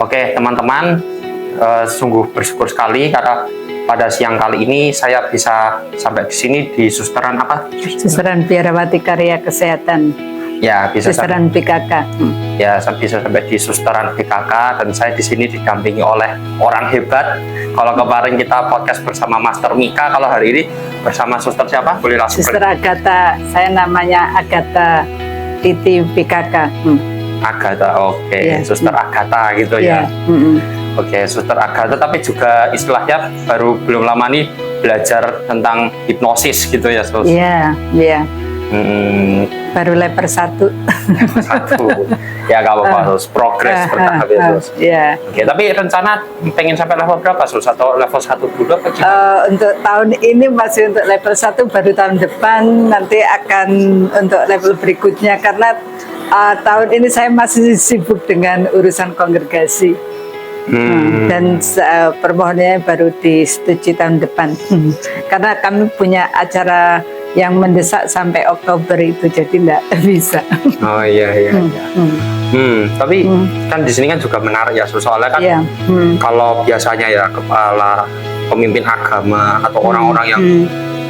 Oke, teman-teman, sungguh bersyukur sekali karena pada siang kali ini saya bisa sampai di sini di Susteran apa? Susteran Biarawati Karya Kesehatan. Ya, bisa Susteran PKK. Ya, saya bisa sampai di Susteran PKK dan saya di sini didampingi oleh orang hebat. Kalau kemarin kita podcast bersama Master Mika, kalau hari ini bersama Suster siapa? Boleh langsung. Suster Agatha, saya namanya Agatha Titi PKK. Agatha, oke. Ya. Suster Agatha gitu ya. Oke, Suster Agatha, tapi juga istilahnya baru belum lama nih belajar tentang hipnosis gitu ya, Sus? Iya, iya. Baru level 1. Satu. Ya, gak apa-apa, Sus. Progres bertahap ya, Sus. Iya. Oke, tapi rencana pengen sampai level berapa, Sus? Atau level 1 dulu apa gimana? Untuk tahun ini masih untuk level 1, baru tahun depan nanti akan untuk level berikutnya. Karena tahun ini saya masih sibuk dengan urusan kongregasi. Dan permohonannya baru disetujui tahun depan. Karena kami punya acara yang mendesak sampai Oktober itu, jadi enggak bisa. Oh iya. Tapi kan di sini kan juga menarik ya, soalnya kan kalau biasanya ya kepala pemimpin agama atau orang-orang yang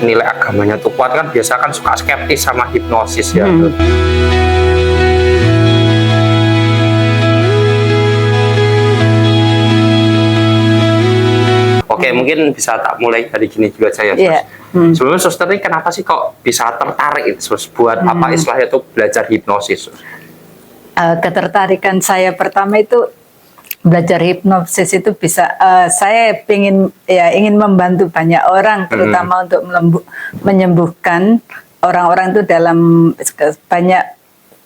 nilai agamanya tuh kuat kan biasa kan suka skeptis sama hipnosis ya. Oke, mungkin bisa tak mulai dari gini juga saya, Sus. Sebelumnya Suster ini kenapa sih kok bisa tertarik Sus buat apa istilahnya itu belajar hipnosis? Sus? Ketertarikan saya pertama itu belajar hipnosis itu bisa saya ingin membantu banyak orang, terutama untuk menyembuhkan orang-orang itu dalam banyak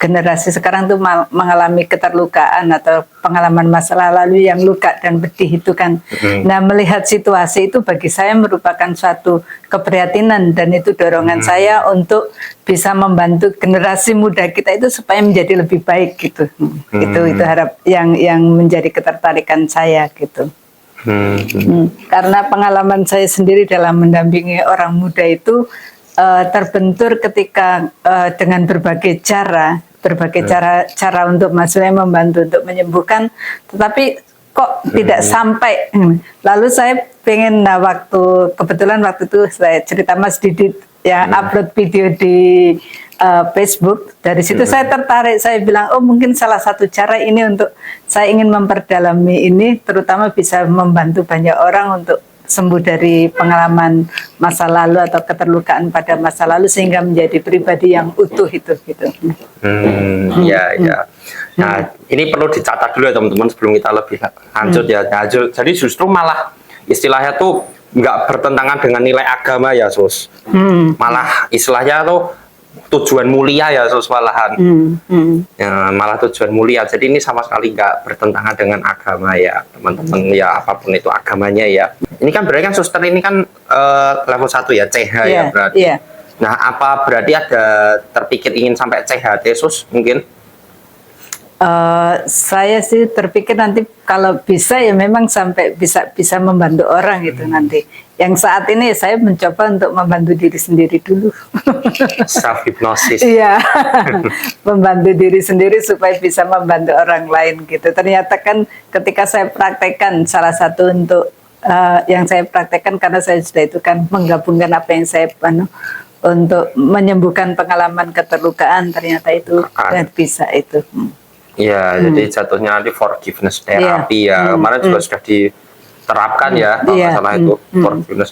generasi sekarang tuh mengalami keterlukaan atau pengalaman masa lalu yang luka dan pedih itu kan. Nah, melihat situasi itu bagi saya merupakan suatu keprihatinan dan itu dorongan saya untuk bisa membantu generasi muda kita itu supaya menjadi lebih baik gitu. Itu harap yang menjadi ketertarikan saya gitu. Karena pengalaman saya sendiri dalam mendampingi orang muda itu terbentur ketika dengan berbagai cara untuk maksudnya membantu untuk menyembuhkan, tetapi kok tidak sampai. Lalu saya pengen, kebetulan waktu itu saya cerita Mas Didit yang upload video di Facebook, dari situ saya tertarik, saya bilang oh mungkin salah satu cara ini untuk saya ingin memperdalami ini, terutama bisa membantu banyak orang untuk sembuh dari pengalaman masa lalu atau keterlukaan pada masa lalu sehingga menjadi pribadi yang utuh itu gitu. Iya. Nah, ini perlu dicatat dulu ya teman-teman sebelum kita lebih lanjut ya. Nah, jadi justru malah istilahnya tuh nggak bertentangan dengan nilai agama ya, Sus. Malah istilahnya tuh tujuan mulia ya, Sus, malahan. Ya, malah tujuan mulia. Jadi ini sama sekali nggak bertentangan dengan agama ya, teman-teman ya, apapun itu agamanya ya. Ini kan berarti kan Suster ini kan level 1 ya, CH ya berarti. Nah, apa berarti ada terpikir ingin sampai CHT, Sus, mungkin? Saya sih terpikir nanti kalau bisa ya memang sampai bisa membantu orang gitu nanti. Yang saat ini saya mencoba untuk membantu diri sendiri dulu. Self hypnosis. Iya, membantu diri sendiri supaya bisa membantu orang lain gitu. Ternyata kan ketika saya praktekkan salah satu untuk yang saya praktekkan karena saya sudah itu kan menggabungkan apa yang saya untuk menyembuhkan pengalaman keterlukaan, ternyata itu bisa itu. Iya, jadi jatuhnya nanti forgiveness terapi ya. Kemarin juga sudah diterapkan ya, kalau nggak salah itu forgiveness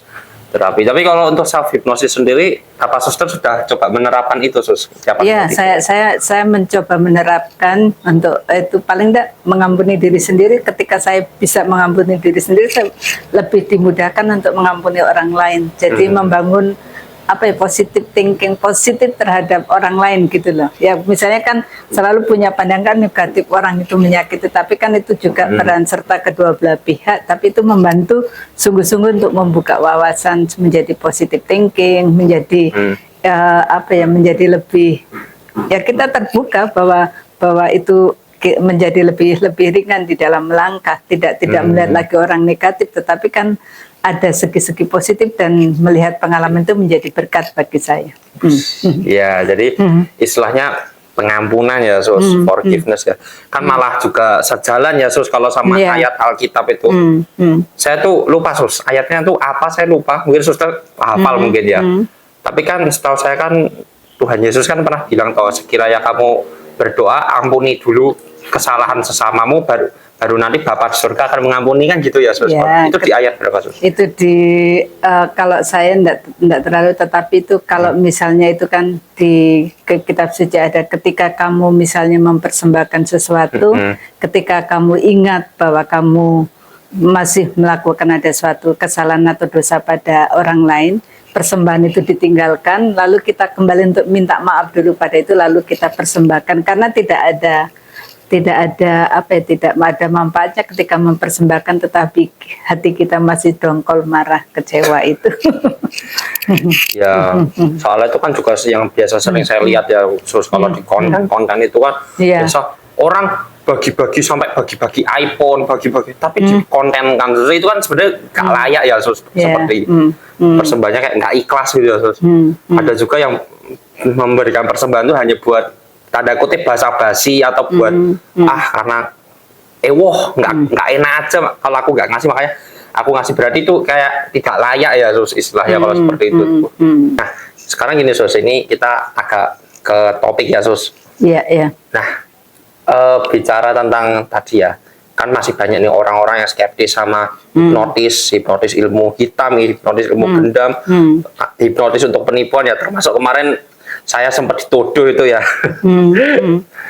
terapi. Tapi kalau untuk self hypnosis sendiri, apa Suster sudah coba menerapkan itu, Sus? Iya, saya mencoba menerapkan untuk itu paling tidak mengampuni diri sendiri. Ketika saya bisa mengampuni diri sendiri, saya lebih dimudahkan untuk mengampuni orang lain. Jadi membangun positive thinking, positif terhadap orang lain gitu loh. Ya misalnya kan selalu punya pandangan negatif orang itu menyakiti, tapi kan itu juga peran serta kedua belah pihak, tapi itu membantu sungguh-sungguh untuk membuka wawasan menjadi positive thinking, menjadi menjadi lebih ya kita terbuka bahwa itu menjadi lebih ringan di dalam melangkah, tidak melihat lagi orang negatif, tetapi kan ada segi-segi positif dan melihat pengalaman itu menjadi berkat bagi saya. Ya, jadi istilahnya pengampunan ya sus, forgiveness ya. Kan malah juga sejalan ya sus kalau sama Iya. ayat Alkitab itu. Saya tuh lupa sus, ayatnya tuh apa saya lupa. Mungkin suster hafal mungkin ya. Tapi kan setahu saya kan Tuhan Yesus kan pernah bilang toh, sekiranya kamu berdoa ampuni dulu kesalahan sesamamu, baru nanti Bapa di surga akan mengampuni, kan gitu ya sus. Ya, Itu di ayat berapa sus? Itu kalau saya enggak terlalu, tetapi itu kalau misalnya itu kan di kitab suci ada, ketika kamu misalnya mempersembahkan sesuatu, ketika kamu ingat bahwa kamu masih melakukan ada suatu kesalahan atau dosa pada orang lain, persembahan itu ditinggalkan, lalu kita kembali untuk minta maaf dulu pada itu, lalu kita persembahkan, karena tidak ada manfaatnya ketika mempersembahkan tetapi hati kita masih dongkol, marah, kecewa itu. Ya, soalnya itu kan juga yang biasa sering saya lihat ya, sus kalau di konten itu kan biasa orang bagi-bagi sampai bagi-bagi iPhone, bagi-bagi, tapi di konten kan sus, itu kan sebenarnya gak layak ya sus, seperti persembahannya kayak nggak ikhlas gitu ya sus. Ada juga yang memberikan persembahan itu hanya buat tanda kutip basa-basi atau buat karena nggak enak aja kalau aku nggak ngasih, makanya aku ngasih, berarti itu kayak tidak layak ya sus istilahnya kalau seperti itu. Nah sekarang gini sus, ini kita agak ke topik ya sus. Iya. Nah bicara tentang tadi ya, kan masih banyak nih orang-orang yang skeptis sama hipnotis ilmu hitam, hipnotis ilmu gendam, hipnotis untuk penipuan ya, termasuk kemarin saya sempat dituduh itu ya.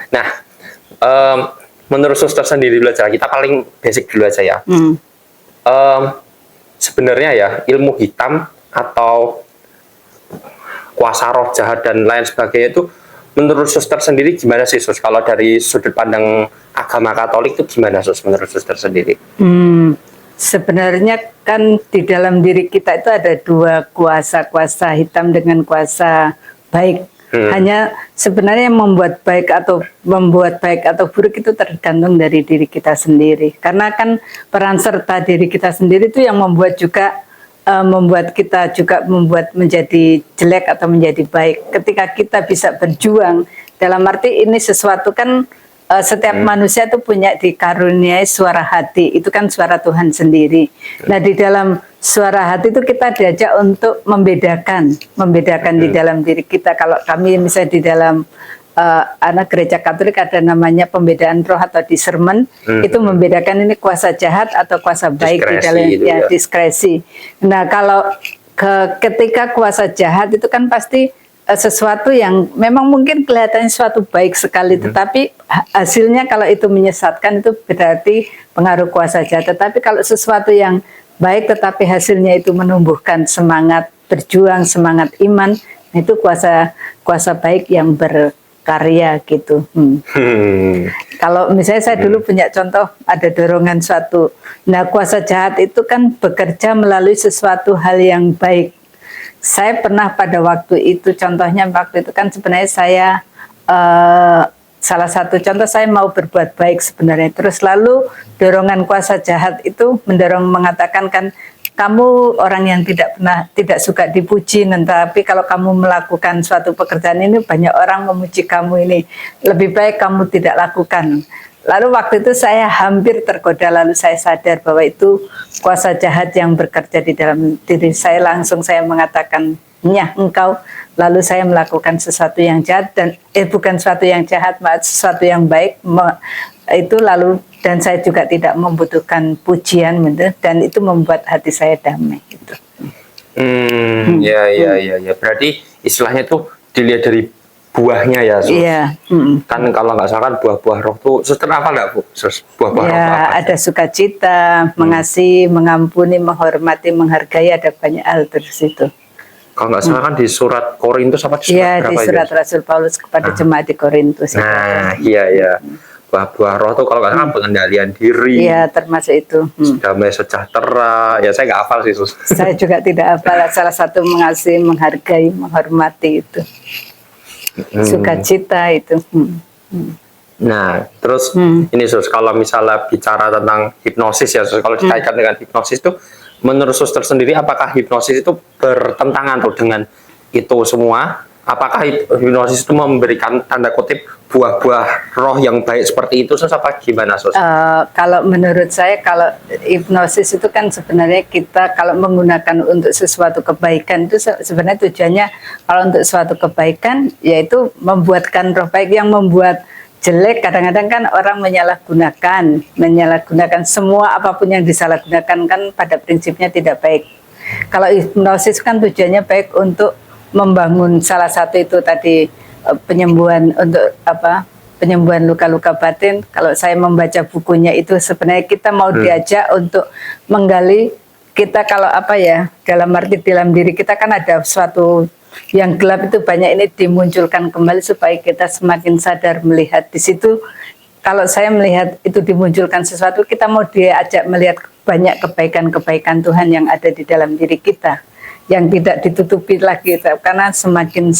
Nah, menurut suster sendiri dulu aja, kita paling basic dulu aja ya. Sebenarnya ya, ilmu hitam atau kuasa roh jahat dan lain sebagainya itu, menurut suster sendiri gimana sih sus? Kalau dari sudut pandang agama Katolik itu gimana sus menurut suster sendiri? Sebenarnya kan di dalam diri kita itu ada dua kuasa hitam dengan kuasa baik. Hanya sebenarnya membuat baik atau buruk itu tergantung dari diri kita sendiri. Karena kan peran serta diri kita sendiri itu yang membuat kita juga membuat menjadi jelek atau menjadi baik. Ketika kita bisa berjuang, dalam arti ini sesuatu kan setiap manusia itu punya dikaruniai suara hati, itu kan suara Tuhan sendiri. Nah di dalam suara hati itu kita diajak untuk membedakan di dalam diri kita. Kalau kami misalnya di dalam anak gereja Katolik ada namanya pembedaan roh atau discernment, itu membedakan ini kuasa jahat atau kuasa baik diskresi, di dalam diskresi. Nah kalau ketika kuasa jahat itu kan pasti sesuatu yang memang mungkin kelihatannya suatu baik sekali, tetapi hasilnya kalau itu menyesatkan itu berarti pengaruh kuasa jahat. Tetapi kalau sesuatu yang baik tetapi hasilnya itu menumbuhkan semangat berjuang, semangat iman, itu kuasa baik yang berkarya gitu. Kalau misalnya saya dulu punya contoh, ada dorongan suatu, nah kuasa jahat itu kan bekerja melalui sesuatu hal yang baik. Saya pernah pada waktu itu, contohnya waktu itu kan sebenarnya saya salah satu contoh saya mau berbuat baik sebenarnya, terus lalu dorongan kuasa jahat itu mendorong mengatakan kan kamu orang yang tidak suka dipuji, tapi kalau kamu melakukan suatu pekerjaan ini banyak orang memuji kamu, ini lebih baik kamu tidak lakukan. Lalu waktu itu saya hampir tergoda, lalu saya sadar bahwa itu kuasa jahat yang bekerja di dalam diri saya. Langsung saya mengatakan, nyah engkau. Lalu saya melakukan sesuatu yang jahat bukan sesuatu yang jahat, sesuatu yang baik. Itu lalu dan saya juga tidak membutuhkan pujian, dan itu membuat hati saya damai. Gitu. Ya. Berarti istilahnya itu dilihat dari buahnya ya, sus. Iya. Kan kalau nggak salah kan buah-buah roh tuh, suster apa nggak bu? Sus, buah-buah roh apa? Ada sukacita, mengasihi, mengampuni, menghormati, menghargai, ada banyak hal terus itu. Kalau nggak salah kan di surat Korintus apa di surat berapa? Di surat Rasul Paulus kepada jemaat di Korintus. Nah, iya. Buah-buah roh tuh kalau nggak salah pengendalian diri. Iya, termasuk itu. Damai sejahtera. Ya saya nggak hafal sih, sus. Saya juga tidak hafal. Salah satu mengasihi, menghargai, menghormati itu. Sukacita itu. Nah, terus ini sus, kalau misalnya bicara tentang hipnosis ya, sus, kalau dikaitkan dengan hipnosis itu, menurut suster sendiri apakah hipnosis itu bertentangan tuh dengan itu semua apakah hipnosis itu memberikan tanda kutip buah-buah roh yang baik seperti itu, Sus, apa gimana, Sus? Kalau menurut saya, kalau hipnosis itu kan sebenarnya kita kalau menggunakan untuk sesuatu kebaikan itu sebenarnya tujuannya kalau untuk suatu kebaikan yaitu membuatkan roh baik. Yang membuat jelek kadang-kadang kan orang menyalahgunakan semua, apapun yang disalahgunakan kan pada prinsipnya tidak baik. Kalau hipnosis kan tujuannya baik untuk membangun salah satu itu tadi penyembuhan untuk penyembuhan luka-luka batin. Kalau saya membaca bukunya itu sebenarnya kita mau diajak untuk menggali kita kalau dalam arti dalam diri kita kan ada suatu yang gelap itu banyak ini dimunculkan kembali supaya kita semakin sadar melihat di situ. Kalau saya melihat itu dimunculkan sesuatu, kita mau diajak melihat banyak kebaikan-kebaikan Tuhan yang ada di dalam diri kita, yang tidak ditutupi lagi, karena semakin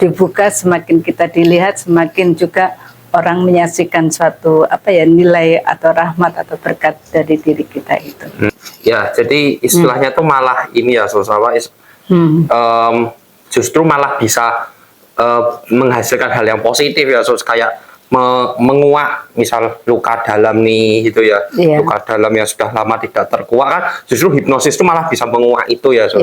dibuka, semakin kita dilihat, semakin juga orang menyaksikan suatu nilai atau rahmat atau berkat dari diri kita itu. Ya, jadi istilahnya tuh malah ini ya, justru malah bisa menghasilkan hal yang positif ya, kayak menguak misal luka dalam nih gitu ya, luka dalam yang sudah lama tidak terkuak kan, justru hipnosis itu malah bisa menguak itu ya, Sus.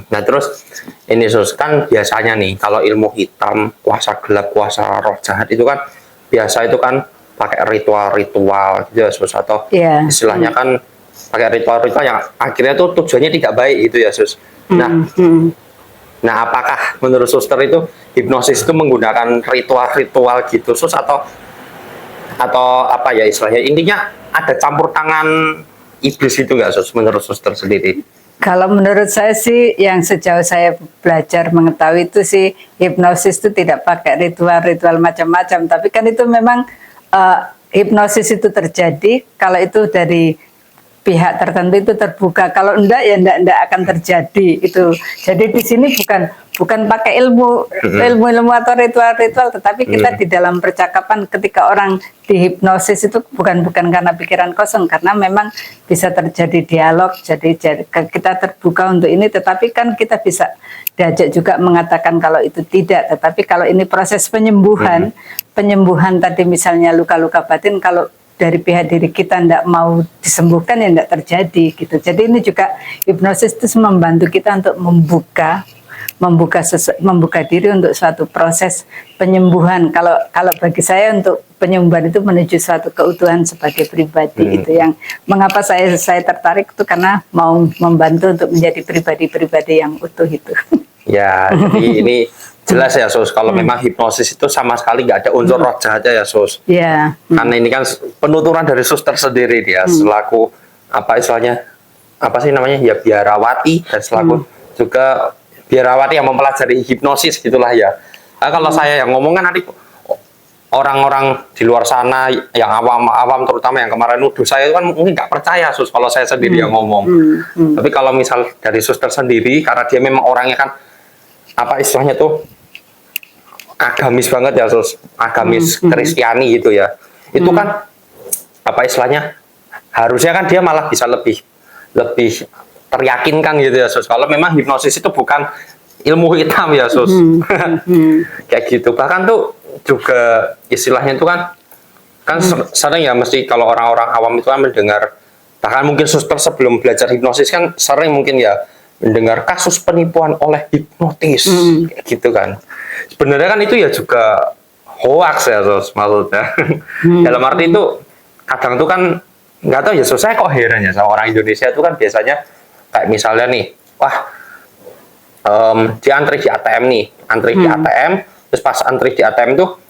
Nah terus ini, Sus, kan biasanya nih kalau ilmu hitam, kuasa gelap, kuasa roh jahat itu kan biasa itu kan pakai ritual-ritual gitu ya, Sus, atau istilahnya kan pakai ritual-ritual yang akhirnya tuh tujuannya tidak baik gitu ya, Sus. Nah, apakah menurut Suster itu hipnosis itu menggunakan ritual-ritual gitu, Sus, atau apa ya istilahnya, intinya ada campur tangan iblis itu nggak, Sus, menurut Suster sendiri? Kalau menurut saya sih, yang sejauh saya belajar mengetahui itu sih, hipnosis itu tidak pakai ritual-ritual macam-macam, tapi kan itu memang hipnosis itu terjadi kalau itu dari pihak tertentu itu terbuka. Kalau enggak ya enggak akan terjadi itu. Jadi di sini bukan pakai ilmu atau ritual, tetapi kita di dalam percakapan ketika orang dihipnosis itu bukan karena pikiran kosong, karena memang bisa terjadi dialog. Jadi kita terbuka untuk ini, tetapi kan kita bisa diajak juga mengatakan kalau itu tidak. Tetapi kalau ini proses penyembuhan tadi misalnya luka-luka batin, kalau dari pihak diri kita tidak mau disembuhkan ya tidak terjadi gitu. Jadi ini juga hipnosis itu membantu kita untuk membuka diri untuk suatu proses penyembuhan. Kalau bagi saya untuk penyembuhan itu menuju suatu keutuhan sebagai pribadi. Itu yang mengapa saya tertarik itu, karena mau membantu untuk menjadi pribadi-pribadi yang utuh itu. Ya, jadi ini jelas ya, Sus, kalau memang hipnosis itu sama sekali nggak ada unsur roh jahatnya ya, Sus. Iya. Karena ini kan penuturan dari Suster sendiri dia selaku ya biarawati, dan selaku juga biarawati yang mempelajari hipnosis gitulah ya. Nah, kalau saya yang ngomong kan nanti orang-orang di luar sana yang awam terutama yang kemarin nuduh saya itu kan mungkin nggak percaya, Sus, kalau saya sendiri yang ngomong. Tapi kalau misal dari Suster sendiri, karena dia memang orangnya kan istilahnya tuh agamis banget ya, Sus, agamis Kristiani gitu ya. Itu kan istilahnya harusnya kan dia malah bisa lebih teryakinkan gitu ya, Sus, kalau memang hipnosis itu bukan ilmu hitam ya, Sus. Kayak gitu. Bahkan tuh juga istilahnya itu kan sering ya, mesti kalau orang-orang awam itu kan mendengar, bahkan mungkin Suster sebelum belajar hipnosis kan sering mungkin ya mendengar kasus penipuan oleh hipnotis, kayak gitu kan. Sebenarnya kan itu ya juga hoax ya, Sus, maksudnya. Dalam arti itu kadang tuh kan nggak tahu ya, Sus, saya kok heran ya sama orang Indonesia itu kan biasanya kayak misalnya nih, dia antri di ATM nih, terus pas antri di ATM tuh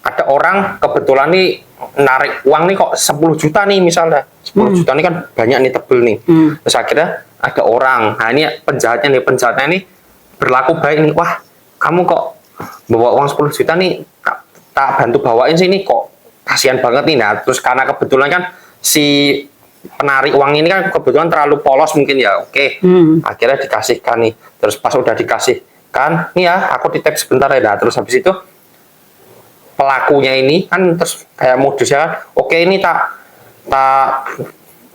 ada orang kebetulan nih narik uang nih kok 10 juta nih misalnya, 10 juta nih kan banyak nih, tebel nih. Terus akhirnya ada orang, nah ini penjahatnya nih berlaku baik nih, wah kamu kok bawa uang 10 juta nih, tak bantu bawain sini kok, kasihan banget nih. Nah terus karena kebetulan kan si penarik uang ini kan kebetulan terlalu polos mungkin ya, akhirnya dikasihkan nih. Terus pas udah dikasihkan nih ya, aku ditap sebentar ya. Nah terus habis itu pelakunya ini kan terus kayak modusnya kan, ini tak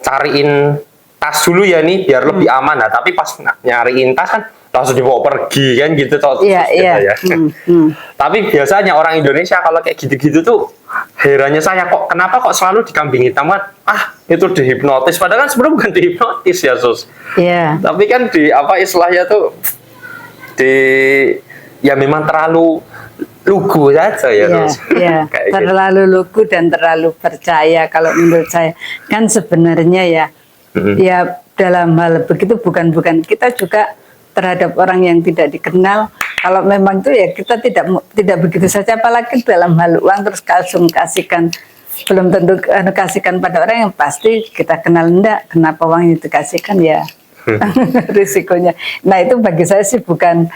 cariin tas dulu ya nih biar lebih aman. Nah tapi pas nyariin tas kan langsung dibawa pergi kan gitu toh. Iya, Sus, gitu iya. ya. Tapi biasanya orang Indonesia kalau kayak gitu-gitu tuh herannya saya kok kenapa kok selalu dikambing hitam kan? Ah, itu dihipnotis padahal kan sebenarnya bukan dihipnotis ya, Sus. Iya. Tapi kan di apa istilahnya tuh di ya memang terlalu lugu saja ya, Iya, Sus. iya. Kayak gitu. Terlalu lugu dan terlalu percaya kalau menurut saya. Kan sebenarnya ya, ya dalam hal begitu bukan kita juga terhadap orang yang tidak dikenal. Kalau memang itu ya kita tidak begitu saja, apalagi dalam hal uang terus langsung kasihkan, belum tentu kasihkan pada orang yang pasti kita kenal enggak. Kenapa uang itu kasihkan ya? Risikonya. Nah itu bagi saya sih bukan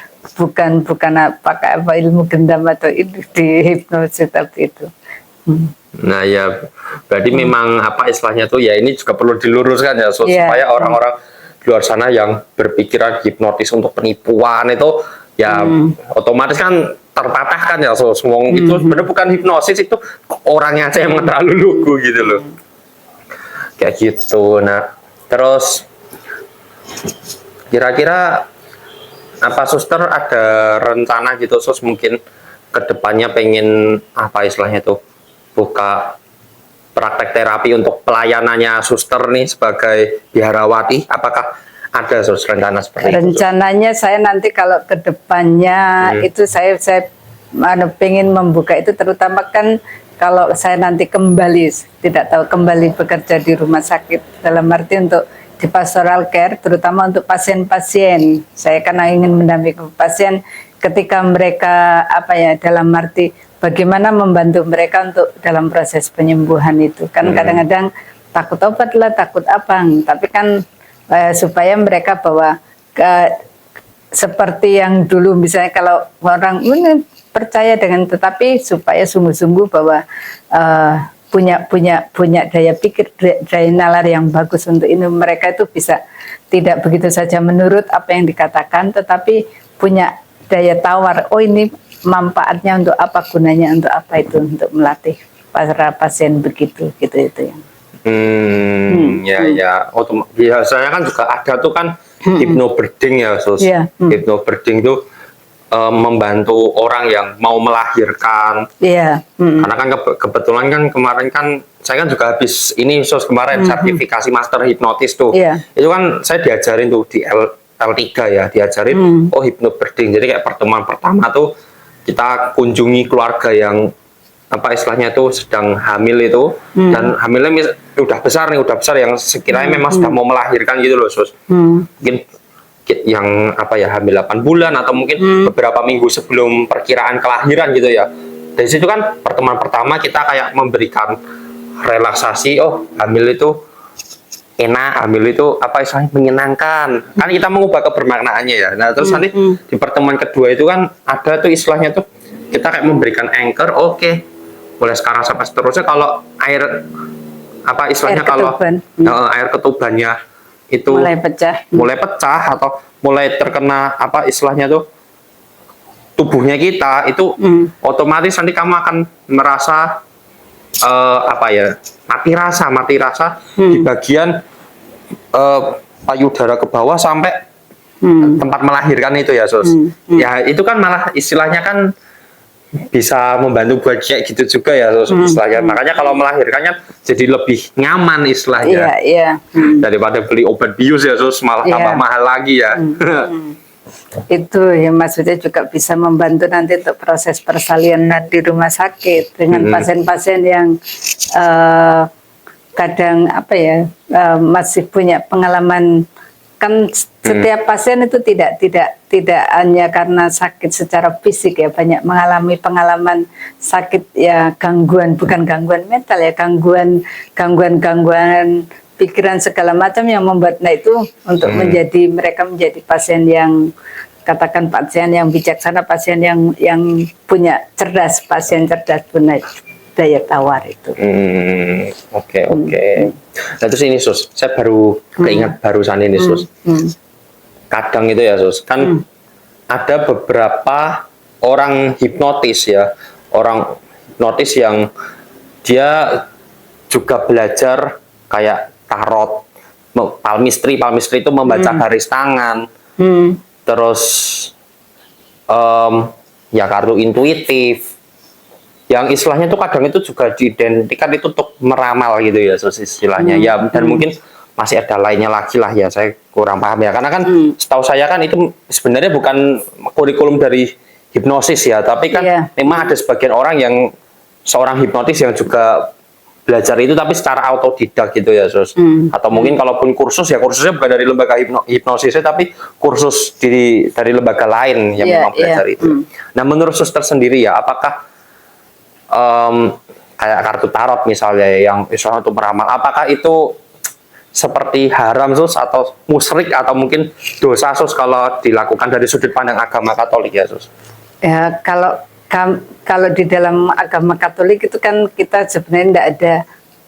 pakai apa ilmu gendam atau di hipnosis seperti itu. Nah ya, berarti memang apa istilahnya tuh ya ini juga perlu diluruskan ya, Iya. supaya orang-orang di luar sana yang berpikiran hipnotis untuk penipuan itu ya otomatis kan terpatahkan ya, semua itu sebenarnya bukan hipnosis, itu orangnya aja yang terlalu lugu gitu loh. Kayak gitu. Nah, terus kira-kira apa suster ada rencana gitu sus mungkin kedepannya pengen apa istilahnya tuh buka praktek terapi untuk pelayanannya suster nih sebagai biarawati, apakah ada sus rencana seperti itu? Rencananya saya nanti kalau ke depannya itu saya pengen membuka itu, terutama kan kalau saya nanti kembali, tidak tahu kembali bekerja di rumah sakit dalam arti untuk di pastoral care, terutama untuk pasien-pasien. Saya karena ingin mendampingi pasien ketika mereka apa ya dalam arti bagaimana membantu mereka untuk dalam proses penyembuhan itu. Kan kadang-kadang takut obat lah, takut apa, tapi kan supaya mereka bahwa seperti yang dulu misalnya kalau orang ini percaya dengan, tetapi supaya sungguh-sungguh bahwa punya daya pikir, daya nalar yang bagus untuk ini, mereka itu bisa tidak begitu saja menurut apa yang dikatakan, tetapi punya daya tawar. Oh ini manfaatnya untuk apa, gunanya untuk apa, itu untuk melatih para pasien begitu gitu itu yang. Ya. Biasanya kan juga ada tuh kan hypnobirthing ya, sus. Yeah. Hypnobirthing tuh membantu orang yang mau melahirkan. Iya. Karena kan kebetulan kan kemarin kan saya kan juga habis ini sus kemarin sertifikasi master hipnotis tuh. Iya. Itu kan saya diajarin tuh di L3 ya, diajarin oh hypnobirthing. Jadi kayak pertemuan pertama tuh kita kunjungi keluarga yang apa istilahnya tuh sedang hamil itu, dan hamilnya udah besar yang sekiranya memang sudah mau melahirkan gitu loh sus. Mungkin yang apa ya hamil 8 bulan atau mungkin beberapa minggu sebelum perkiraan kelahiran gitu ya. Dari situ kan pertemuan pertama kita kayak memberikan relaksasi, oh hamil itu enak, hamil itu apa istilahnya menyenangkan. Kan kita mengubah kebermaknaannya ya. Nah, terus nanti di pertemuan kedua itu kan ada tuh istilahnya tuh kita kayak memberikan anchor, oke. Mulai sekarang sampai seterusnya kalau air apa istilahnya kalau air ketubannya itu mulai pecah atau mulai terkena apa istilahnya tuh tubuhnya kita itu otomatis nanti kamu akan merasa apa ya mati rasa di bagian payudara ke bawah sampai tempat melahirkan itu ya sus. Ya itu kan malah istilahnya kan bisa membantu buat kayak gitu juga ya sus istilahnya. Makanya kalau melahirkannya jadi lebih nyaman istilahnya. Iya. Daripada beli obat bius ya sus malah tambah mahal lagi ya. Itu ya maksudnya juga bisa membantu nanti untuk proses persalinan di rumah sakit dengan pasien-pasien yang kadang apa ya masih punya pengalaman. Kan setiap pasien itu tidak hanya karena sakit secara fisik ya, banyak mengalami pengalaman sakit ya, bukan gangguan mental ya, gangguan pikiran segala macam yang membuat itu untuk mereka menjadi pasien yang katakan pasien yang bijaksana, pasien yang punya pasien cerdas, punya daya tawar itu. Oke. Nah terus ini sus, saya baru keingat barusan ini sus. Kadang itu ya sus, kan ada beberapa orang hipnotis ya, orang hipnotis yang dia juga belajar kayak tarot, palmistry itu membaca garis tangan. terus ya kartu intuitif, yang istilahnya tuh kadang itu juga diidentikan itu untuk meramal gitu ya, Sus, istilahnya. Ya, dan mungkin masih ada lainnya lagi lah ya, saya kurang paham ya. Karena kan setahu saya kan itu sebenarnya bukan kurikulum dari hipnosis ya, tapi kan memang ada sebagian orang yang seorang hipnotis yang juga belajar itu tapi secara autodidak gitu ya, Sus. Atau mungkin kalaupun kursus ya kursusnya bukan dari lembaga hipnosisnya tapi kursus dari lembaga lain yang memang belajar itu. Nah, menurut Suster sendiri ya, apakah kayak kartu tarot misalnya yang misalnya untuk meramal, apakah itu seperti haram, Sus, atau musyrik atau mungkin dosa, Sus, kalau dilakukan dari sudut pandang agama Katolik ya, Sus? Ya, kalau di dalam agama Katolik itu kan kita sebenarnya tidak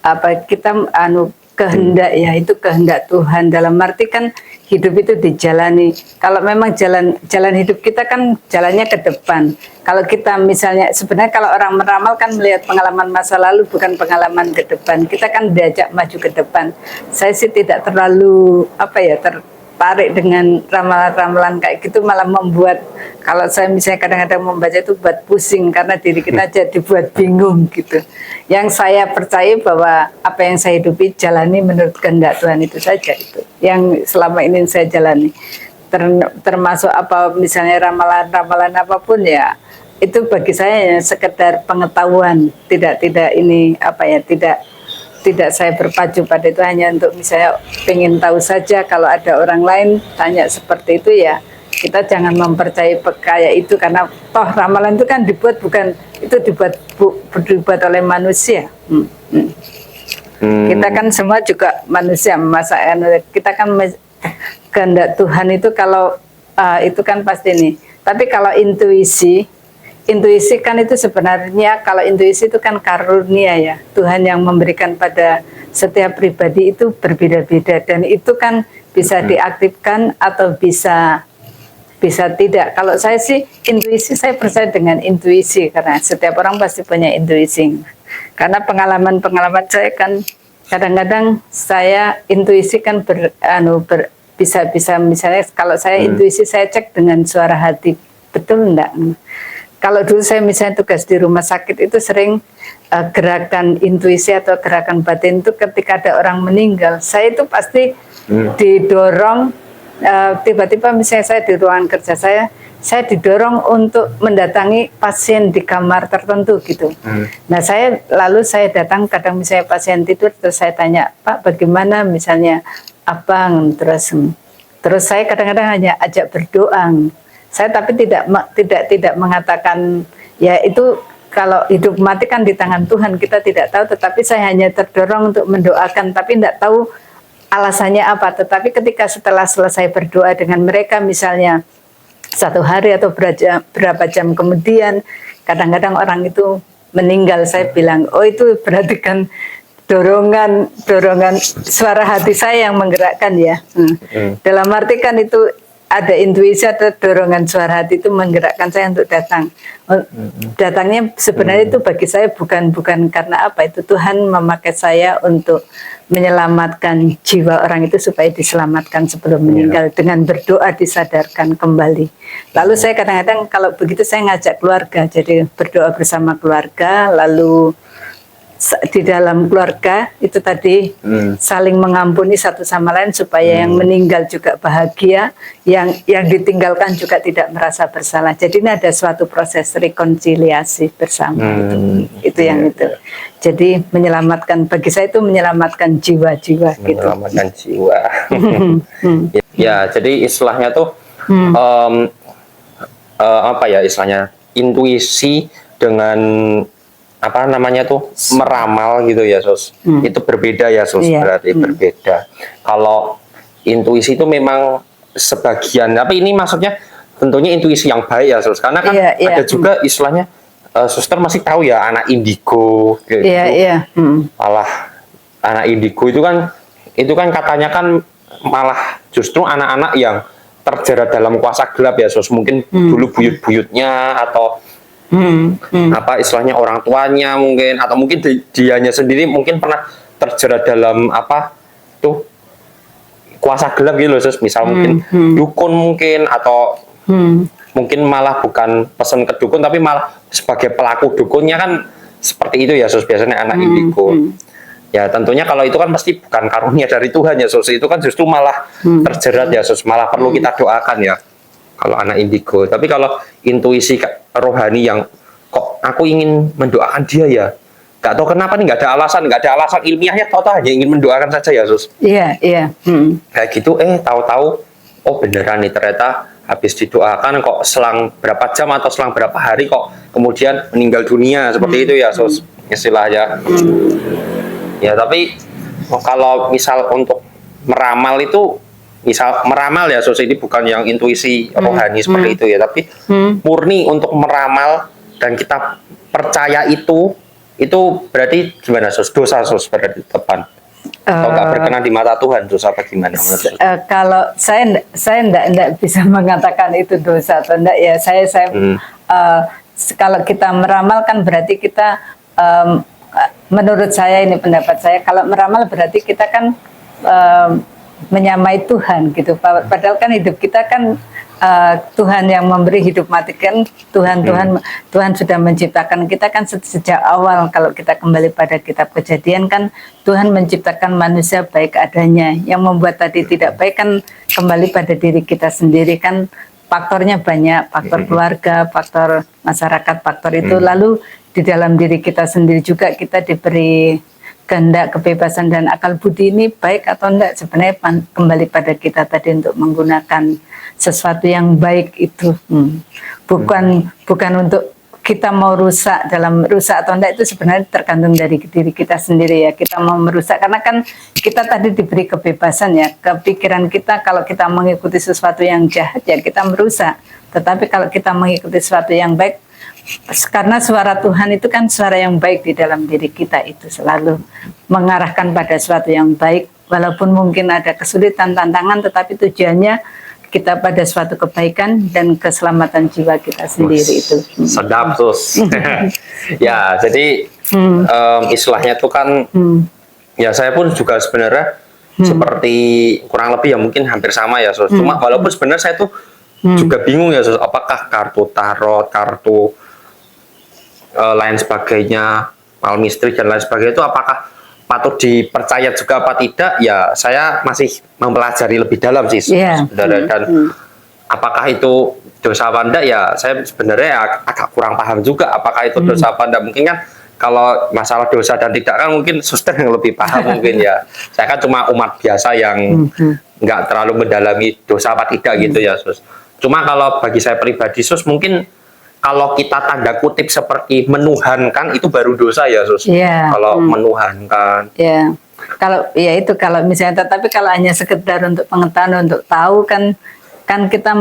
ada kita kehendak ya, itu kehendak Tuhan, dalam arti kan hidup itu dijalani. Kalau memang jalan hidup kita kan jalannya ke depan. Kalau kita misalnya sebenarnya kalau orang meramal kan melihat pengalaman masa lalu, bukan pengalaman ke depan. Kita kan diajak maju ke depan. Saya sih tidak terlalu tertarik dengan ramalan-ramalan kayak gitu, malah membuat, kalau saya misalnya kadang-kadang membaca itu buat pusing karena diri kita aja dibuat bingung gitu. Yang saya percaya bahwa apa yang saya hidupi jalani menurut kehendak Tuhan, itu saja itu yang selama ini saya jalani. Termasuk apa misalnya ramalan-ramalan apapun ya, itu bagi saya sekedar pengetahuan, tidak saya berpacu pada itu, hanya untuk misalnya pengen tahu saja. Kalau ada orang lain tanya seperti itu ya, kita jangan mempercayai kayak itu, karena toh ramalan itu kan dibuat oleh manusia. Kita kan semua juga manusia, kita kan kehendak Tuhan itu kalau itu kan pasti nih. Tapi kalau intuisi kan itu sebenarnya, kalau intuisi itu kan karunia ya, Tuhan yang memberikan pada setiap pribadi itu berbeda-beda, dan itu kan bisa diaktifkan atau bisa tidak. Kalau saya sih intuisi, saya percaya dengan intuisi karena setiap orang pasti punya intuisi. Karena pengalaman saya kan kadang-kadang saya intuisi kan bisa misalnya kalau saya intuisi saya cek dengan suara hati, betul enggak? Kalau dulu saya misalnya tugas di rumah sakit itu sering gerakan intuisi atau gerakan batin itu ketika ada orang meninggal, saya itu pasti didorong, tiba-tiba misalnya saya di ruangan kerja saya didorong untuk mendatangi pasien di kamar tertentu gitu. Nah, saya datang, kadang misalnya pasien tidur, terus saya tanya, Pak, bagaimana misalnya Abang, terus saya kadang-kadang hanya ajak berdoa. Saya tapi tidak mengatakan ya itu, kalau hidup mati kan di tangan Tuhan, kita tidak tahu, tetapi saya hanya terdorong untuk mendoakan, tapi tidak tahu alasannya apa. Tetapi ketika setelah selesai berdoa dengan mereka, misalnya 1 hari atau berapa jam kemudian, kadang-kadang orang itu meninggal, saya bilang, oh itu berarti kan dorongan suara hati saya yang menggerakkan ya. Dalam arti kan itu ada intuisi atau dorongan suara hati itu menggerakkan saya untuk datang. Datangnya sebenarnya itu bagi saya bukan karena apa, itu Tuhan memakai saya untuk menyelamatkan jiwa orang itu supaya diselamatkan sebelum meninggal, dengan berdoa disadarkan kembali. Lalu saya kadang-kadang kalau begitu saya ngajak keluarga, jadi berdoa bersama keluarga, lalu di dalam keluarga itu tadi saling mengampuni satu sama lain supaya yang meninggal juga bahagia, yang ditinggalkan juga tidak merasa bersalah. Jadi ini ada suatu proses rekonsiliasi bersama. Itu yang itu. Jadi menyelamatkan, bagi saya itu menyelamatkan jiwa-jiwa gitu. Menyelamatkan jiwa. Ya, jadi istilahnya tuh apa ya istilahnya, intuisi dengan apa namanya tuh meramal gitu ya, Sus. Itu berbeda ya, Sus. Berarti berbeda. Kalau intuisi itu memang sebagian, tapi ini maksudnya tentunya intuisi yang baik ya, Sus. Karena kan ada juga istilahnya, Suster masih tahu ya anak indigo gitu. Malah anak indigo itu kan katanya kan malah justru anak-anak yang terjerat dalam kuasa gelap ya, Sus. Mungkin dulu buyut-buyutnya atau apa istilahnya orang tuanya mungkin, atau mungkin dianya sendiri mungkin pernah terjerat dalam apa tuh kuasa gelap gitu loh, Sus. Misal mungkin dukun mungkin, atau mungkin malah bukan pesan ke dukun tapi malah sebagai pelaku dukunnya kan seperti itu ya, Sus, biasanya anak indigo. Ya tentunya kalau itu kan pasti bukan karunia dari Tuhan ya, Sus. Itu kan justru malah terjerat ya, Sus. Malah perlu kita doakan ya kalau anak indigo. Tapi kalau intuisi rohani yang kok aku ingin mendoakan dia ya, nggak tahu kenapa nih, nggak ada alasan ilmiahnya, tahu-tahu hanya ingin mendoakan saja ya, Sus. Iya, iya. Kayak gitu, tahu-tahu oh beneran nih, ternyata habis didoakan kok selang berapa jam atau selang berapa hari kok kemudian meninggal dunia, seperti itu ya, Sus, istilahnya. Ya tapi kalau misal untuk meramal itu, misal meramal ya, Sus, ini bukan yang intuisi rohani seperti itu ya, tapi murni untuk meramal dan kita percaya itu berarti gimana, Sus? Dosa, Sus, berarti tepan atau nggak berkenan di mata Tuhan, dosa apa gimana menurut Sus? Kalau saya enggak bisa mengatakan itu dosa atau enggak ya. Kalau kita meramal kan berarti kita menurut saya, ini pendapat saya, kalau meramal berarti kita kan menyamai Tuhan gitu. Padahal kan hidup kita kan Tuhan yang memberi hidup mati kan, Tuhan sudah menciptakan kita kan sejak awal. Kalau kita kembali pada kitab Kejadian kan, Tuhan menciptakan manusia baik adanya. Yang membuat tadi tidak baik kan kembali pada diri kita sendiri kan. Faktornya banyak, faktor keluarga, faktor masyarakat, faktor itu. Lalu di dalam diri kita sendiri juga kita diberi kehendak, kebebasan dan akal budi, ini baik atau enggak. Sebenarnya kembali pada kita tadi untuk menggunakan sesuatu yang baik itu. Bukan untuk kita mau rusak. Dalam rusak atau enggak itu sebenarnya tergantung dari diri kita sendiri ya. Kita mau merusak karena kan kita tadi diberi kebebasan ya. Kepikiran kita kalau kita mengikuti sesuatu yang jahat ya kita merusak. Tetapi kalau kita mengikuti sesuatu yang baik, karena suara Tuhan itu kan suara yang baik di dalam diri kita, itu selalu mengarahkan pada sesuatu yang baik. Walaupun mungkin ada kesulitan, tantangan, tetapi tujuannya kita pada suatu kebaikan dan keselamatan jiwa kita sendiri. Itu sedap, Sus. Ya jadi istilahnya itu kan ya saya pun juga sebenarnya seperti kurang lebih ya mungkin hampir sama ya, Sus. Cuma walaupun sebenarnya saya tuh juga bingung ya, Sus, apakah kartu tarot, kartu lain sebagainya, palmistry dan lain sebagainya itu apakah patut dipercaya juga apa tidak, ya saya masih mempelajari lebih dalam sih sebenarnya. Dan apakah itu dosa apa enggak ya saya sebenarnya agak kurang paham juga apakah itu dosa apa enggak. Mungkin kan kalau masalah dosa dan tidak kan mungkin suster yang lebih paham mungkin ya. Saya kan cuma umat biasa yang nggak terlalu mendalami dosa apa tidak gitu ya, Sus. Cuma kalau bagi saya pribadi, Sus, mungkin kalau kita tanda kutip seperti menuhankan itu baru dosa ya, Sus. Kalau menuhankan. Kalau misalnya, tapi kalau hanya sekedar untuk pengetahuan, untuk tahu kan kita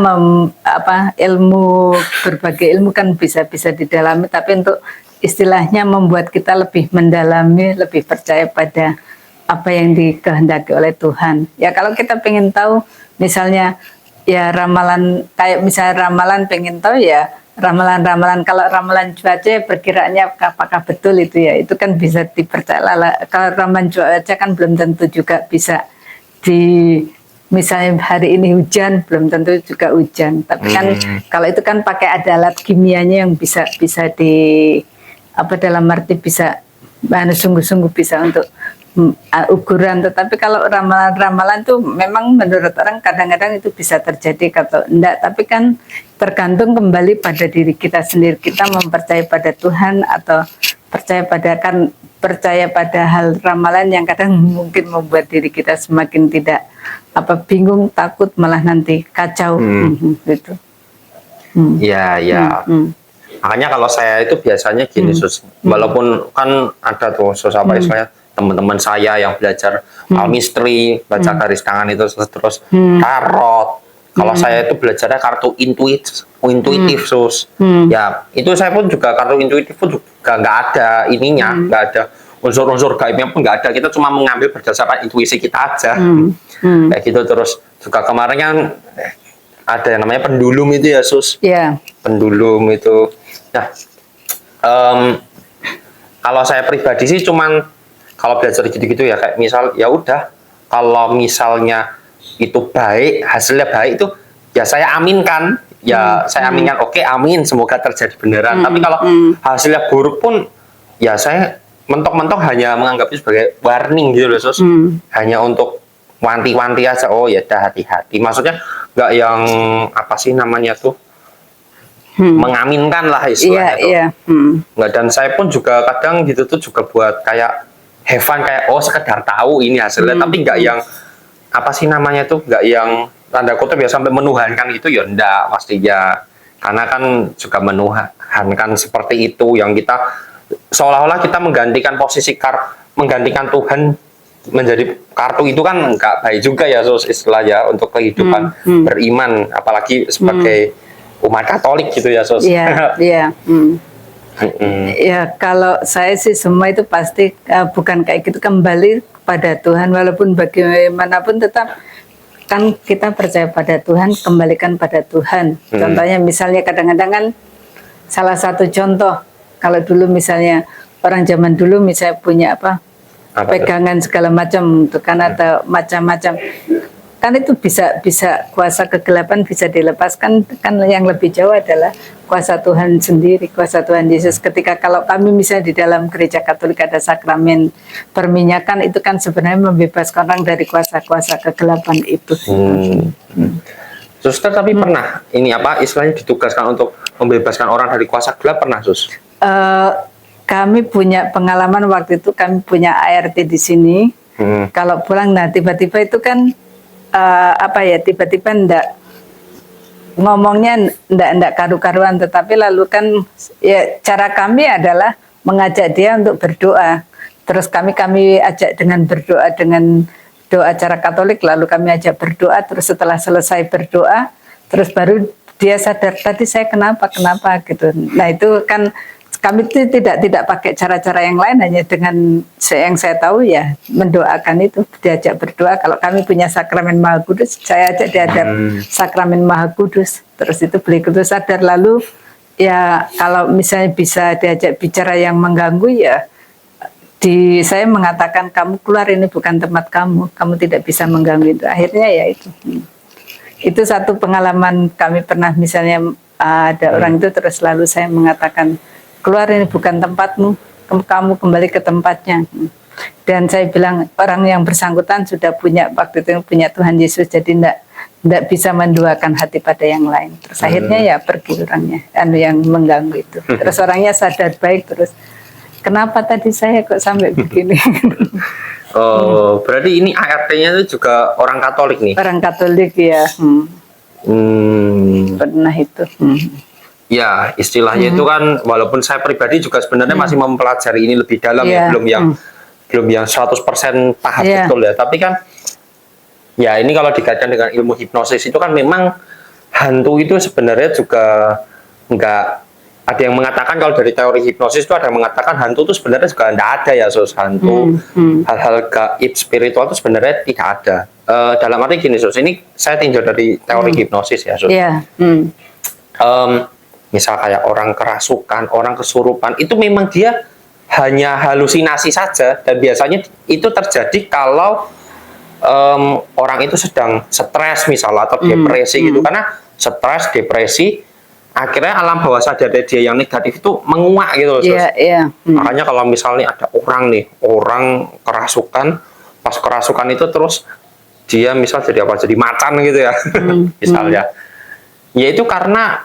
ilmu, berbagai ilmu kan bisa didalami, tapi untuk istilahnya membuat kita lebih mendalami, lebih percaya pada apa yang dikehendaki oleh Tuhan. Ya kalau kita pengen tahu misalnya ya ramalan, kayak misalnya ramalan pengen tahu ya ramalan-ramalan, kalau ramalan cuaca perkiraannya apakah betul itu ya, itu kan bisa dipercaya. Kalau ramalan cuaca kan belum tentu juga bisa misalnya hari ini hujan, belum tentu juga hujan. Tapi kan kalau itu kan pakai ada alat kimianya yang bisa dalam arti bisa sungguh-sungguh bisa untuk ukuran. Tetapi kalau ramalan-ramalan itu memang menurut orang kadang-kadang itu bisa terjadi atau enggak, tapi kan tergantung kembali pada diri kita sendiri. Kita mempercayai pada Tuhan atau percaya pada hal ramalan yang kadang mungkin membuat diri kita semakin tidak bingung, takut, malah nanti kacau gitu. Makanya kalau saya itu biasanya gini, Sus, walaupun kan ada tuh, Sus, istilahnya teman-teman saya yang belajar palmistry, baca garis tangan itu terus tarot. Kalau saya itu belajarnya kartu intuitif, Sus. Ya, itu saya pun juga kartu intuitif pun juga nggak ada ininya, nggak ada unsur-unsur gaibnya pun nggak ada. Kita cuma mengambil berdasarkan intuisi kita aja. Kayak gitu. Terus juga kemarin kan ada yang namanya pendulum itu ya, Sus. Pendulum itu. Nah, kalau saya pribadi sih cuman kalau belajar gitu-gitu ya, kayak misal ya udah, kalau misalnya itu baik, hasilnya baik itu ya saya aminkan. Ya saya aminkan, oke, amin, semoga terjadi beneran. Tapi kalau hasilnya buruk pun ya saya mentok-mentok hanya menganggap itu sebagai warning gitu loh, Sus. Hanya untuk wanti-wanti aja, oh ya dah, hati-hati. Maksudnya nggak yang apa sih namanya tuh, mengaminkan lah istilahnya tuh. Nggak, dan saya pun juga kadang gitu tuh juga buat kayak have fun, kayak oh sekedar tahu ini hasilnya, tapi nggak yang apa sih namanya tuh, nggak yang tanda kutip ya sampai menuhankan itu ya enggak pasti ya, karena kan juga menuhankan seperti itu yang kita seolah-olah kita menggantikan posisi menggantikan Tuhan menjadi kartu, itu kan enggak baik juga ya, Sus, istilah ya untuk kehidupan beriman, apalagi sebagai umat Katolik gitu ya, Sus. Iya, iya. Ya kalau saya sih semua itu pasti bukan kayak gitu, kembali kepada Tuhan, walaupun bagaimanapun tetap kan kita percaya pada Tuhan, kembalikan pada Tuhan. Contohnya misalnya kadang-kadang kan salah satu contoh, kalau dulu misalnya orang zaman dulu misalnya punya apa pegangan segala macam, itu kan ada macam-macam, kan itu bisa kuasa kegelapan bisa dilepaskan. Kan yang lebih jauh adalah kuasa Tuhan sendiri, kuasa Tuhan Yesus. Ketika kalau kami misalnya di dalam gereja Katolik ada sakramen perminyakan, itu kan sebenarnya membebaskan orang dari kuasa-kuasa kegelapan itu. Suster, tapi pernah ini apa istilahnya ditugaskan untuk membebaskan orang dari kuasa gelap, pernah, Sus? Kami punya pengalaman waktu itu, kami punya ART di sini. Kalau pulang, nah tiba-tiba itu kan apa ya, tiba-tiba ngomongnya ndak karu-karuan, tetapi lalu kan ya cara kami adalah mengajak dia untuk berdoa. Terus kami ajak dengan berdoa dengan doa cara Katolik, lalu kami ajak berdoa. Terus setelah selesai berdoa, terus baru dia sadar, tadi saya kenapa gitu. Nah itu kan kami tidak pakai cara-cara yang lain, hanya dengan yang saya tahu ya mendoakan itu, diajak berdoa. Kalau kami punya sakramen Maha Kudus, saya ajak diajak sakramen Maha Kudus. Terus itu beliau itu sadar, lalu ya kalau misalnya bisa diajak bicara yang mengganggu ya saya mengatakan, kamu keluar, ini bukan tempat kamu tidak bisa mengganggu itu. Akhirnya ya itu satu pengalaman kami pernah, misalnya ada orang itu terus lalu saya mengatakan, keluar, ini bukan tempatmu, kamu kembali ke tempatnya. Dan saya bilang orang yang bersangkutan sudah punya, waktu itu punya Tuhan Yesus, jadi tidak bisa menduakan hati pada yang lain. Terus akhirnya ya pergi orangnya, yang mengganggu itu. Terus orangnya sadar baik, terus kenapa tadi saya kok sampai begini. Oh, berarti ini ART-nya itu juga orang Katolik nih? Orang Katolik ya. Pernah itu. Ya, istilahnya itu kan, walaupun saya pribadi juga sebenarnya masih mempelajari ini lebih dalam ya, belum yang 100% paham betul ya. Tapi kan, ya ini kalau dikaitkan dengan ilmu hipnosis itu kan memang hantu itu sebenarnya juga nggak, ada yang mengatakan kalau dari teori hipnosis itu ada yang mengatakan hantu itu sebenarnya juga nggak ada ya, Sus. Hantu, hal-hal gaib spiritual itu sebenarnya tidak ada. Dalam arti gini, Sus, ini saya tinjau dari teori hipnosis ya, Sus. Misal kayak orang kerasukan, orang kesurupan, itu memang dia hanya halusinasi saja, dan biasanya itu terjadi kalau orang itu sedang stres misalnya, atau depresi gitu. Karena stres, depresi, akhirnya alam bawah sadar dia yang negatif itu menguak gitu loh, Sus. Makanya kalau misalnya ada orang kerasukan, pas kerasukan itu terus dia misal jadi apa, jadi macan gitu ya, misalnya. Ya itu karena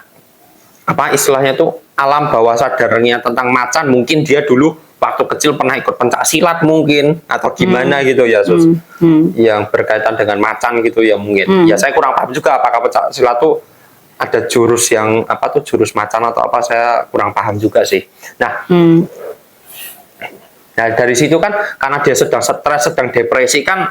apa istilahnya tuh, alam bawah sadarnya tentang macan, mungkin dia dulu waktu kecil pernah ikut pencak silat mungkin, atau gimana gitu ya, Sus. Yang berkaitan dengan macan gitu ya mungkin. Ya saya kurang paham juga apakah pencak silat tuh ada jurus yang apa tuh, jurus macan atau apa, saya kurang paham juga sih. Nah, nah dari situ kan karena dia sedang stres, sedang depresi kan,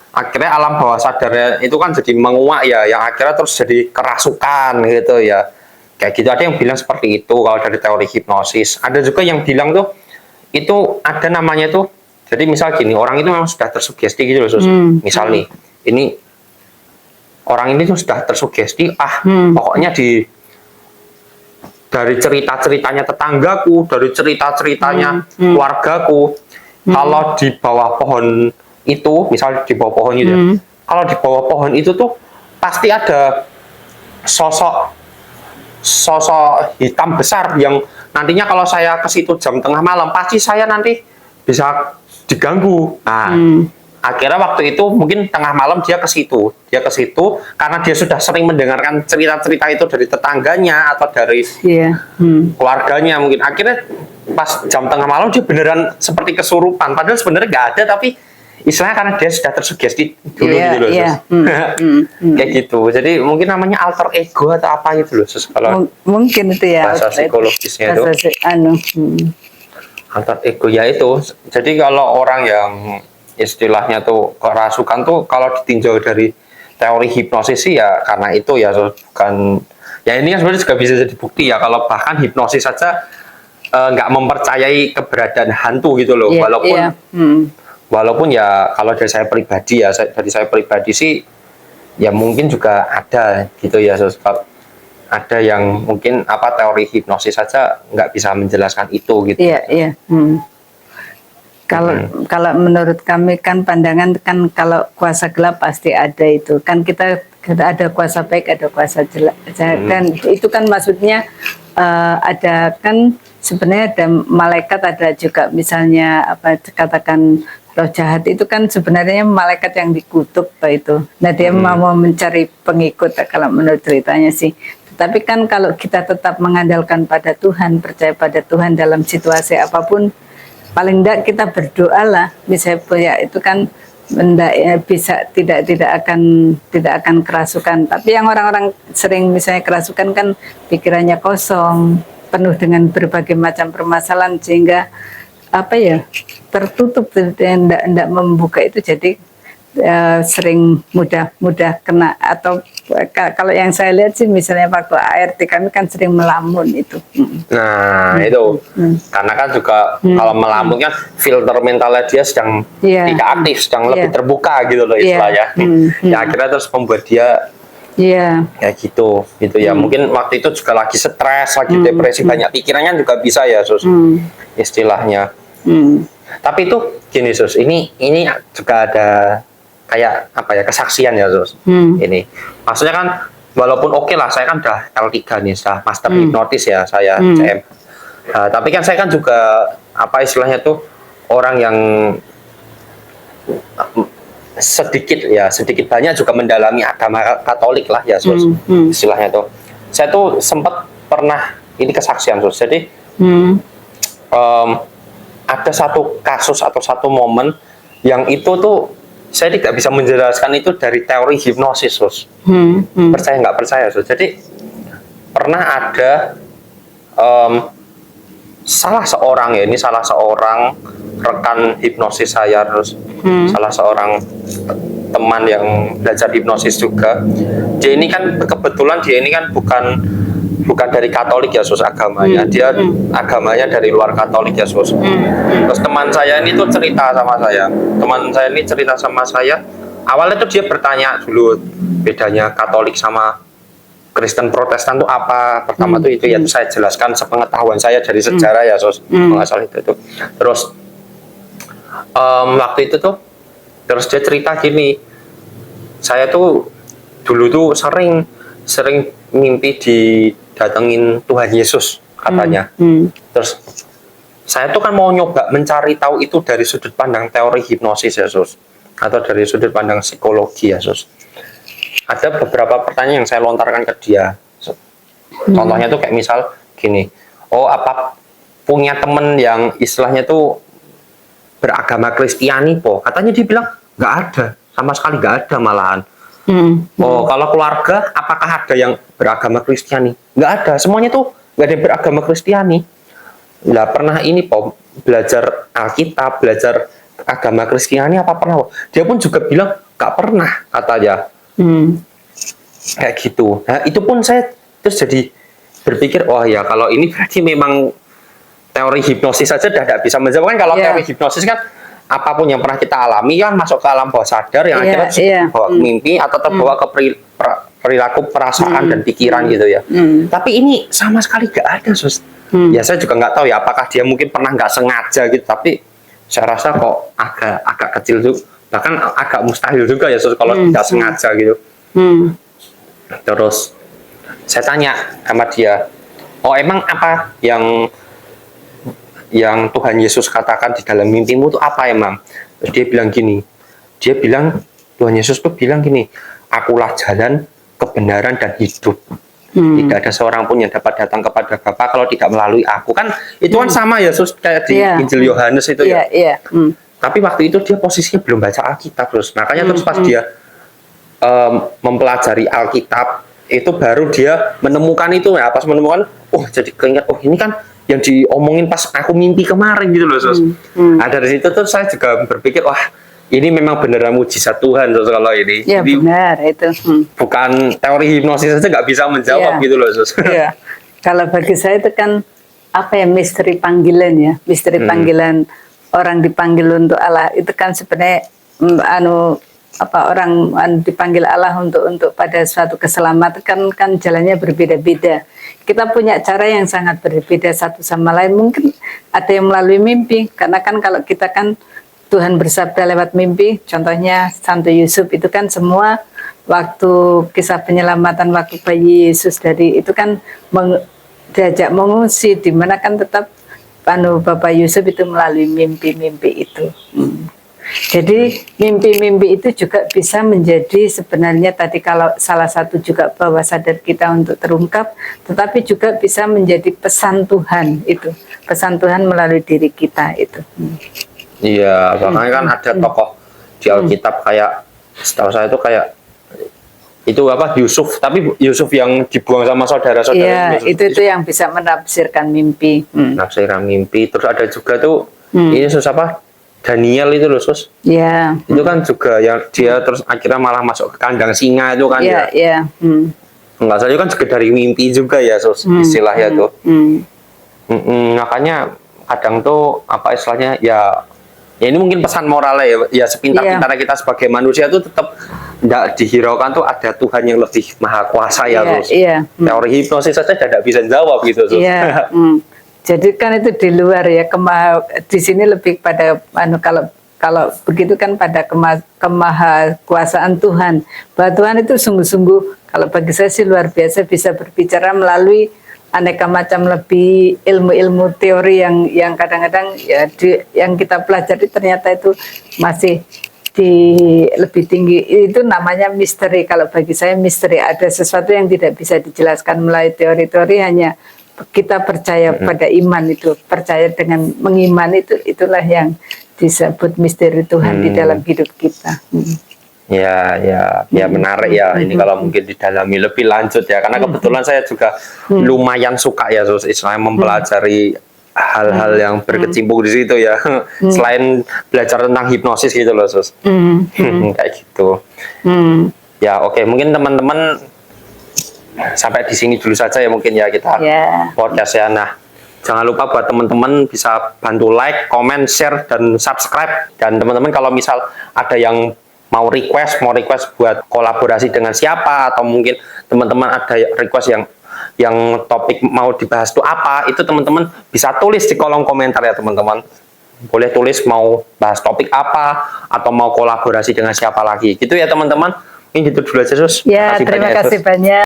akhirnya alam bawah sadarnya itu kan jadi menguak ya, yang akhirnya terus jadi kerasukan gitu ya. Kayak gitu, ada yang bilang seperti itu kalau dari teori hipnosis. Ada juga yang bilang tuh itu ada namanya tuh, jadi misal gini, orang itu memang sudah tersugesti gitu loh, Sus. Misal nih, ini orang ini tuh sudah tersugesti, pokoknya dari cerita-ceritanya tetanggaku, dari cerita-ceritanya keluargaku, kalau di bawah pohon itu, misal di bawah pohon gitu ya, kalau di bawah pohon itu tuh pasti ada sosok hitam besar yang nantinya kalau saya ke situ jam tengah malam pasti saya nanti bisa diganggu. Nah, akhirnya waktu itu mungkin tengah malam dia ke situ karena dia sudah sering mendengarkan cerita-cerita itu dari tetangganya atau dari keluarganya mungkin. Akhirnya pas jam tengah malam dia beneran seperti kesurupan, padahal sebenarnya nggak ada, tapi istilahnya karena dia sudah tersugesti dulu gitu loh, kayak gitu. Jadi mungkin namanya alter ego atau apa gitu loh, kalau mungkin itu ya bahasa psikologisnya itu alter ego ya itu. Jadi kalau orang yang istilahnya tuh kerasukan tuh kalau ditinjau dari teori hipnosis sih ya karena itu ya, bukan ya, ini kan sebenarnya juga bisa jadi bukti ya kalau bahkan hipnosis saja nggak mempercayai keberadaan hantu gitu loh, walaupun ya kalau dari saya pribadi sih ya mungkin juga ada gitu ya, ada yang mungkin teori hipnosis saja nggak bisa menjelaskan itu gitu. Kalau menurut kami kan pandangan kan kalau kuasa gelap pasti ada itu kan, kita ada kuasa baik ada kuasa jelek kan, itu kan maksudnya ada kan sebenarnya ada malaikat, ada juga misalnya katakan roh jahat itu kan sebenarnya malaikat yang dikutuk itu. Nah dia mau mencari pengikut kalau menurut ceritanya sih. Tapi kan kalau kita tetap mengandalkan pada Tuhan, percaya pada Tuhan dalam situasi apapun, paling tidak kita berdoa lah. Misalnya ya itu kan bisa tidak akan kerasukan. Tapi yang orang-orang sering misalnya kerasukan kan pikirannya kosong, penuh dengan berbagai macam permasalahan sehingga tertutup, tidak membuka itu, jadi sering mudah kena. Atau kalau yang saya lihat sih misalnya waktu ART kami kan sering melamun itu. Nah itu karena kan juga kalau melamun kan filter mentalnya dia sedang tidak aktif, sedang lebih terbuka gitu loh istilahnya. Ya akhirnya terus membuat dia kayak gitu ya. Mungkin waktu itu juga lagi stres, lagi depresi, banyak pikirannya juga bisa ya Sus, istilahnya. Tapi itu gini Sus, ini juga ada kayak kesaksian ya Sus. Ini maksudnya kan walaupun oke lah, saya kan udah L3 nih, sudah master hipnotis ya saya, CM. Tapi kan saya kan juga istilahnya tuh orang yang sedikit banyak juga mendalami agama Katolik lah ya Sus, istilahnya tuh. Saya tuh sempat pernah ini kesaksian Sus. Jadi ada satu kasus atau satu momen yang itu tuh saya tidak bisa menjelaskan itu dari teori hipnosis Sus. Percaya nggak percaya Sus. Jadi pernah ada salah seorang rekan hipnosis saya, terus salah seorang teman yang belajar hipnosis juga. Dia ini kan kebetulan bukan dari Katolik ya Sus agamanya. Dia agamanya dari luar Katolik ya Sus. Terus teman saya ini tuh cerita sama saya. Awalnya tuh dia bertanya dulu bedanya Katolik sama Kristen Protestan itu apa. Pertama tuh itu ya saya jelaskan sepengetahuan saya dari sejarah ya Sus. Mengasal itu. Terus waktu itu tuh terus dia cerita gini. Saya tuh dulu tuh sering mimpi didatengin Tuhan Yesus katanya. Terus saya tuh kan mau nyoba mencari tahu itu dari sudut pandang teori hipnosis ya Sus, atau dari sudut pandang psikologi ya Sus. Ada beberapa pertanyaan yang saya lontarkan ke dia. Contohnya tuh kayak misal gini, apa punya temen yang istilahnya tuh beragama Kristiani po? Katanya dia bilang nggak ada, sama sekali nggak ada malahan. Kalau keluarga, apakah ada yang beragama Kristiani? Nggak ada, semuanya tuh nggak ada yang beragama Kristiani. Nggak pernah ini po, belajar Alkitab, belajar agama Kristiani apa pernah po? Dia pun juga bilang nggak pernah katanya. Kayak gitu. Nah itu pun saya terus jadi berpikir, ya kalau ini berarti memang teori hipnosis saja tidak bisa menjawab kan. Kalau teori hipnosis kan apapun yang pernah kita alami kan masuk ke alam bawah sadar yang akhirnya terbawa ke mimpi atau terbawa ke perilaku, perasaan dan pikiran gitu ya. Tapi ini sama sekali nggak ada Sus. Ya saya juga nggak tahu ya apakah dia mungkin pernah nggak sengaja gitu, tapi saya rasa kok agak kecil tuh bahkan agak mustahil juga ya Sus, kalau tidak sengaja gitu. Terus saya tanya sama dia, oh emang apa yang Tuhan Yesus katakan di dalam mimpimu itu apa emang? Terus dia bilang gini, Tuhan Yesus tuh bilang gini, akulah jalan, kebenaran dan hidup. Tidak ada seorang pun yang dapat datang kepada Bapa kalau tidak melalui aku. Kan itu kan sama ya Sus, kayak di Injil Yohanes itu ya. Tapi waktu itu dia posisinya belum baca Alkitab terus. Makanya terus pas dia mempelajari Alkitab, itu baru dia menemukan itu ya. Pas menemukan, oh jadi keinget, oh ini kan yang diomongin pas aku mimpi kemarin gitu loh Sus. Nah dari situ tuh saya juga berpikir, wah ini memang beneran mujizat Tuhan Sus kalau ini. Ya Jadi, benar itu. bukan teori hipnosis saja nggak bisa menjawab gitu loh Sus. Iya. Kalau bagi saya itu kan apa ya, misteri panggilan ya, misteri panggilan orang dipanggil untuk Allah itu kan sebenarnya orang dipanggil Allah untuk pada suatu keselamatan kan jalannya berbeda-beda. Kita punya cara yang sangat berbeda satu sama lain. Mungkin ada yang melalui mimpi, karena kan kalau kita kan Tuhan bersabda lewat mimpi. Contohnya Santo Yusuf itu kan semua waktu kisah penyelamatan waktu bayi Yesus dari itu kan diajak mengungsi, di mana kan tetap Bapak Yusuf itu melalui mimpi-mimpi itu. Jadi mimpi-mimpi itu juga bisa menjadi sebenarnya tadi kalau salah satu juga bawah sadar kita untuk terungkap, tetapi juga bisa menjadi pesan Tuhan itu, pesan Tuhan melalui diri kita itu. Iya, makanya kan ada tokoh di Alkitab kayak setahu saya itu kayak itu apa Yusuf, tapi Yusuf yang dibuang sama saudara-saudara. Iya, itu yang bisa menafsirkan mimpi. Menafsirkan mimpi. Terus ada juga tuh ini Sus apa? Daniel itu loh Sus. Iya. Itu kan juga yang dia terus akhirnya malah masuk ke kandang singa itu kan ya. Iya. Enggak salah itu kan juga dari mimpi juga ya Sus, istilahnya tuh. Makanya kadang tuh apa istilahnya ya ini mungkin pesan moralnya ya sepintar-pintarnya kita sebagai manusia tuh tetap tidak dihiraukan tuh ada Tuhan yang lebih maha kuasa ya Sus. Teori hipnosis saja tidak bisa jawab gitu Sus. Iya. Jadi kan itu di luar ya, di sini lebih pada kalau begitu kan pada kemahakuasaan Tuhan. Bahwa Tuhan itu sungguh-sungguh kalau bagi saya sih luar biasa, bisa berbicara melalui aneka macam lebih ilmu-ilmu teori yang kadang-kadang ya yang kita pelajari ternyata itu masih lebih tinggi. Itu namanya misteri. Kalau bagi saya misteri, ada sesuatu yang tidak bisa dijelaskan melalui teori-teori, hanya kita percaya pada iman itu, percaya dengan mengiman itulah yang disebut misteri Tuhan di dalam hidup kita. Ya menarik ya. Ini kalau mungkin didalami lebih lanjut ya, karena kebetulan saya juga lumayan suka ya Sus, istilahnya mempelajari hal-hal yang berkecimpung di situ ya. Selain belajar tentang hipnosis gitu loh Sus. Kayak gitu. Ya oke, mungkin teman-teman sampai di sini dulu saja ya mungkin ya kita podcast ya. Nah, jangan lupa buat teman-teman bisa bantu like, comment, share, dan subscribe. Dan teman-teman kalau misal ada yang mau request buat kolaborasi dengan siapa, atau mungkin teman-teman ada request yang topik mau dibahas itu apa, itu teman-teman bisa tulis di kolom komentar ya teman-teman. Boleh tulis mau bahas topik apa atau mau kolaborasi dengan siapa lagi. Gitu ya teman-teman. Ini gitu dulu aja Sus. Ya, terima kasih banyak.